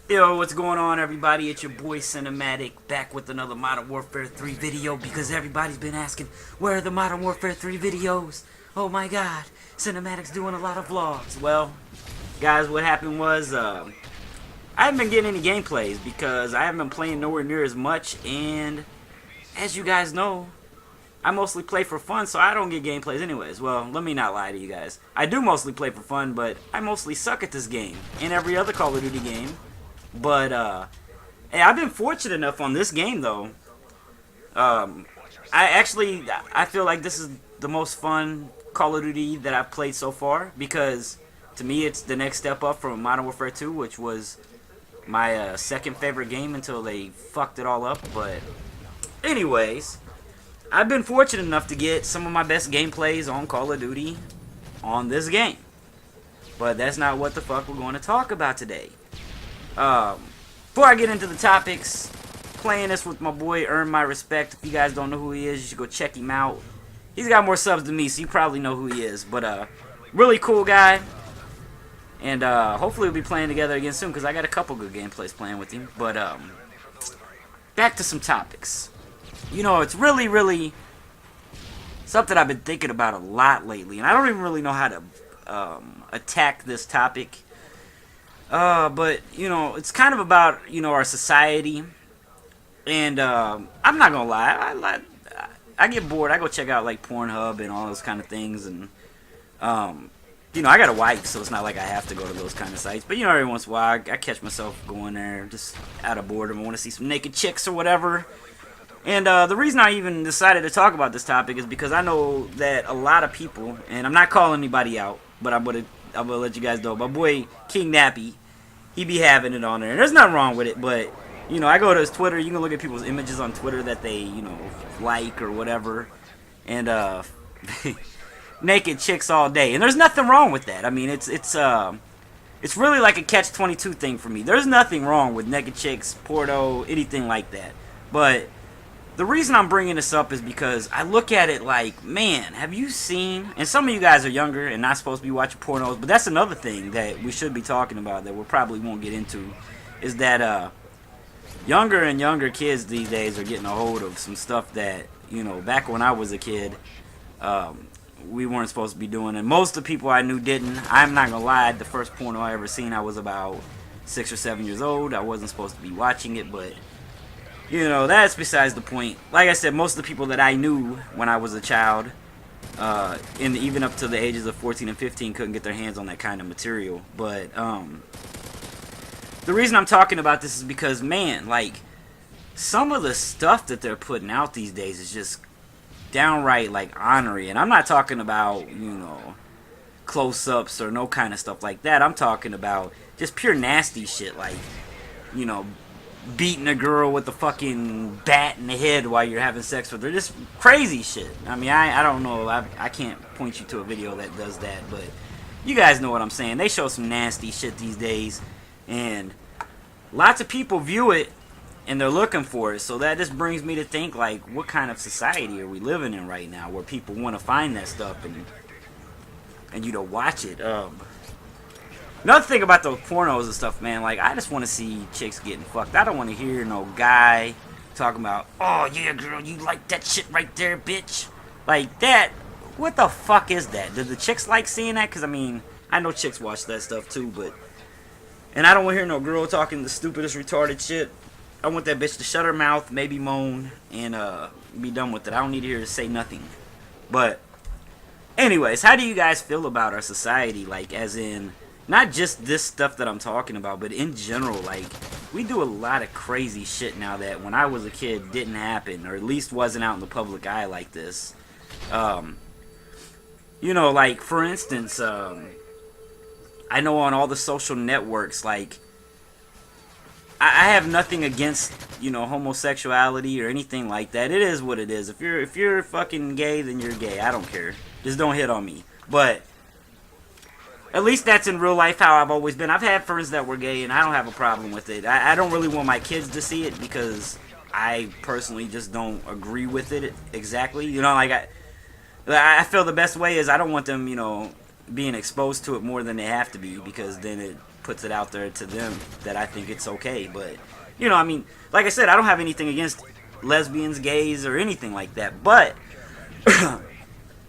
Yo, what's going on, everybody? It's your boy Sinumatic back with another Modern Warfare 3 video because everybody's been asking, where are the Modern Warfare 3 videos? Oh my god, Cinematic's doing a lot of vlogs. Well, guys, what happened was, I haven't been getting any gameplays because I haven't been playing nowhere near as much, and as you guys know, I mostly play for fun, so I don't get gameplays anyways. Well, let me not lie to you guys. I do mostly play for fun, but I mostly suck at this game and every other Call of Duty game. But, hey, I've been fortunate enough on this game, though. I feel like this is the most fun Call of Duty that I've played so far, because to me it's the next step up from Modern Warfare 2, which was my second favorite game until they fucked it all up. But anyways, I've been fortunate enough to get some of my best gameplays on Call of Duty on this game. But that's not what the fuck we're going to talk about today. Before I get into the topics, playing this with my boy Earn My Respect. If you guys don't know who he is, you should go check him out. He's got more subs than me, so you probably know who he is. But really cool guy. And hopefully we'll be playing together again soon, because I got a couple good gameplays playing with him. But back to some topics. You know, it's really something I've been thinking about a lot lately, and I don't even really know how to attack this topic. But, you know, it's kind of about, you know, our society. And, I'm not gonna lie, I get bored. I go check out, like, Pornhub and all those kind of things. And, you know, I got a wife, so it's not like I have to go to those kind of sites. But, you know, every once in a while, I catch myself going there just out of boredom. I want to see some naked chicks or whatever. And, the reason I even decided to talk about this topic is because I know that a lot of people, and I'm not calling anybody out, but I'm gonna let you guys know. My boy King Nappy, he be having it on there, and there's nothing wrong with it. But you know, I go to his Twitter. You can look at people's images on Twitter that they, you know, like or whatever, and naked chicks all day, and there's nothing wrong with that. I mean, it's really like a catch-22 thing for me. There's nothing wrong with naked chicks, porno, anything like that. But the reason I'm bringing this up is because I look at it like, man, have you seen, and some of you guys are younger and not supposed to be watching pornos, but that's another thing that we should be talking about that we probably won't get into, is that younger and younger kids these days are getting a hold of some stuff that, you know, back when I was a kid, we weren't supposed to be doing, and most of the people I knew didn't. I'm not gonna lie, the first porno I ever seen, I was about 6 or 7 years old. I wasn't supposed to be watching it, but you know, that's besides the point. Like I said, most of the people that I knew when I was a child, even up to the ages of 14 and 15, couldn't get their hands on that kind of material. But the reason I'm talking about this is because, man, like, some of the stuff that they're putting out these days is just downright, like, ornery. And I'm not talking about, you know, close-ups or no kind of stuff like that. I'm talking about just pure nasty shit, like, you know, beating a girl with a fucking bat in the head while you're having sex with her. Just crazy shit. I mean, I don't know. I can't point you to a video that does that, but you guys know what I'm saying. They show some nasty shit these days, and lots of people view it, and they're looking for it. So that just brings me to think, like, what kind of society are we living in right now where people want to find that stuff and you know, watch it. Another thing about those pornos and stuff, man, like, I just want to see chicks getting fucked. I don't want to hear no guy talking about, oh, yeah, girl, you like that shit right there, bitch. Like, that, what the fuck is that? Do the chicks like seeing that? Because, I mean, I know chicks watch that stuff, too, but, and I don't want to hear no girl talking the stupidest, retarded shit. I want that bitch to shut her mouth, maybe moan, and, be done with it. I don't need to hear her say nothing. But, anyways, how do you guys feel about our society? Like, as in, not just this stuff that I'm talking about, but in general, like, we do a lot of crazy shit now that when I was a kid didn't happen, or at least wasn't out in the public eye like this. You know, like, for instance, I know on all the social networks, like, I have nothing against, you know, homosexuality or anything like that. It is what it is. If you're fucking gay, then you're gay. I don't care. Just don't hit on me. But at least that's in real life how I've always been. I've had friends that were gay, and I don't have a problem with it. I don't really want my kids to see it because I personally just don't agree with it exactly. You know, like, I feel the best way is I don't want them, you know, being exposed to it more than they have to be, because then it puts it out there to them that I think it's okay. But, you know, I mean, like I said, I don't have anything against lesbians, gays, or anything like that. But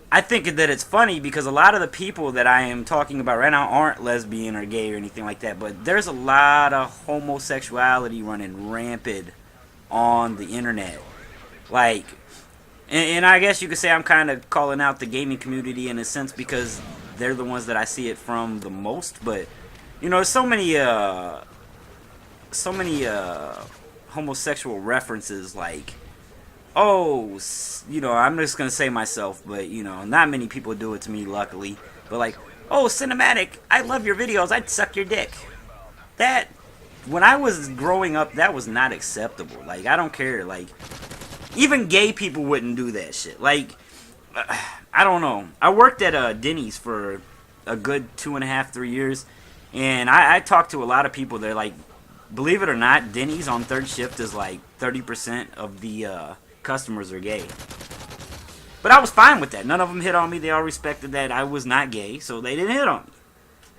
I think that it's funny because a lot of the people that I am talking about right now aren't lesbian or gay or anything like that. But there's a lot of homosexuality running rampant on the internet. Like, and I guess you could say I'm kind of calling out the gaming community in a sense because they're the ones that I see it from the most. But, you know, so many homosexual references, like, oh, you know, I'm just gonna say myself, but, you know, not many people do it to me, luckily. But, like, oh, Sinumatic, I love your videos, I'd suck your dick. That, when I was growing up, that was not acceptable. Like, I don't care. Like, even gay people wouldn't do that shit. Like, I don't know. I worked at Denny's for a good 2.5, 3 years, and I talked to a lot of people. They're like, believe it or not, Denny's on third shift is like 30% of the customers are gay. But I was fine with that. None of them hit on me. They all respected that I was not gay, so they didn't hit on me.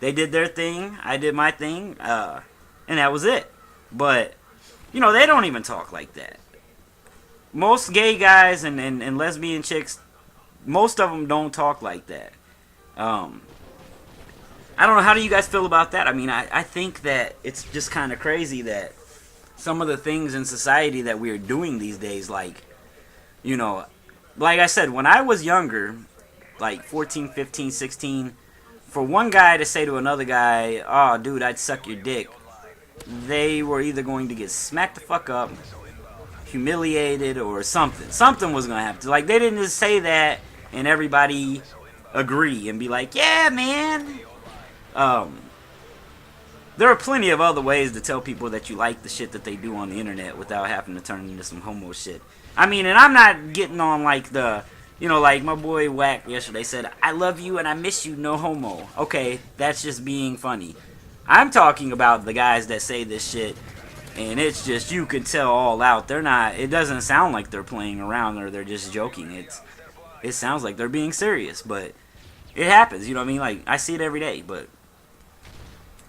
They did their thing. I did my thing, and that was it. But, you know, they don't even talk like that. Most gay guys and lesbian chicks, most of them don't talk like that. I don't know, how do you guys feel about that? I mean, I think that it's just kind of crazy that some of the things in society that we are doing these days, like, you know, like I said, when I was younger, like 14, 15, 16, for one guy to say to another guy, oh, dude, I'd suck your dick, they were either going to get smacked the fuck up, humiliated, or something. Something was going to happen. Like, they didn't just say that and everybody agree and be like, yeah, man. There are plenty of other ways to tell people that you like the shit that they do on the internet without having to turn into some homo shit. I mean, and I'm not getting on like the, you know, like my boy Wack yesterday said, I love you and I miss you, no homo. Okay, that's just being funny. I'm talking about the guys that say this shit and it's just, you could tell all out. They're not, it doesn't sound like they're playing around or they're just joking. It sounds like they're being serious, but it happens, you know what I mean? Like, I see it every day, but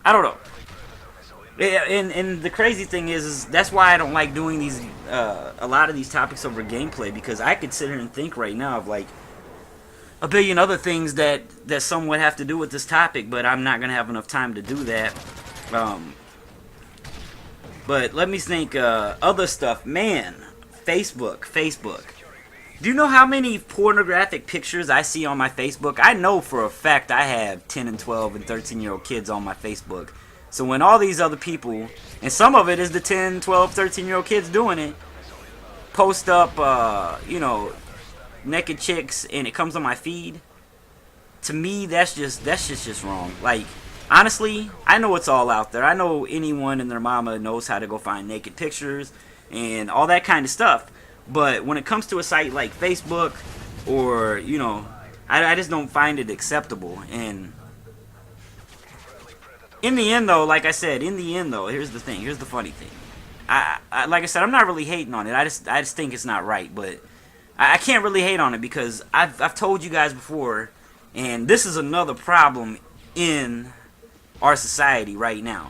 I don't know. And the crazy thing is that's why I don't like doing these, a lot of these topics over gameplay, because I could sit here and think right now of like a billion other things that somewhat have to do with this topic, but I'm not going to have enough time to do that. But let me think, other stuff. Man, Facebook. Do you know how many pornographic pictures I see on my Facebook? I know for a fact I have 10 and 12 and 13-year-old kids on my Facebook. So when all these other people, and some of it is the 10, 12, 13-year-old kids doing it, post up, you know, naked chicks, and it comes on my feed, to me, that's just wrong. Like, honestly, I know it's all out there. I know anyone and their mama knows how to go find naked pictures and all that kind of stuff. But when it comes to a site like Facebook, or, you know, I just don't find it acceptable. And in the end, though, like I said, here's the thing. Here's the funny thing. Like I said, I'm not really hating on it. I just think it's not right. But I can't really hate on it because I've told you guys before, and this is another problem in our society right now.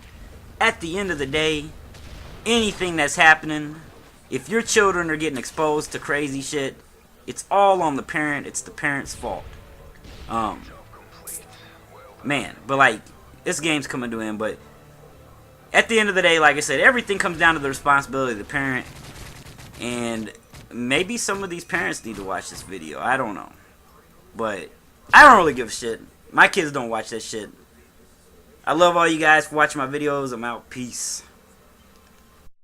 At the end of the day, anything that's happening, if your children are getting exposed to crazy shit, it's all on the parent. It's the parent's fault. Man, but like, this game's coming to an end, but at the end of the day, like I said, everything comes down to the responsibility of the parent, and maybe some of these parents need to watch this video. I don't know, but I don't really give a shit. My kids don't watch that shit. I love all you guys for watching my videos. I'm out. Peace.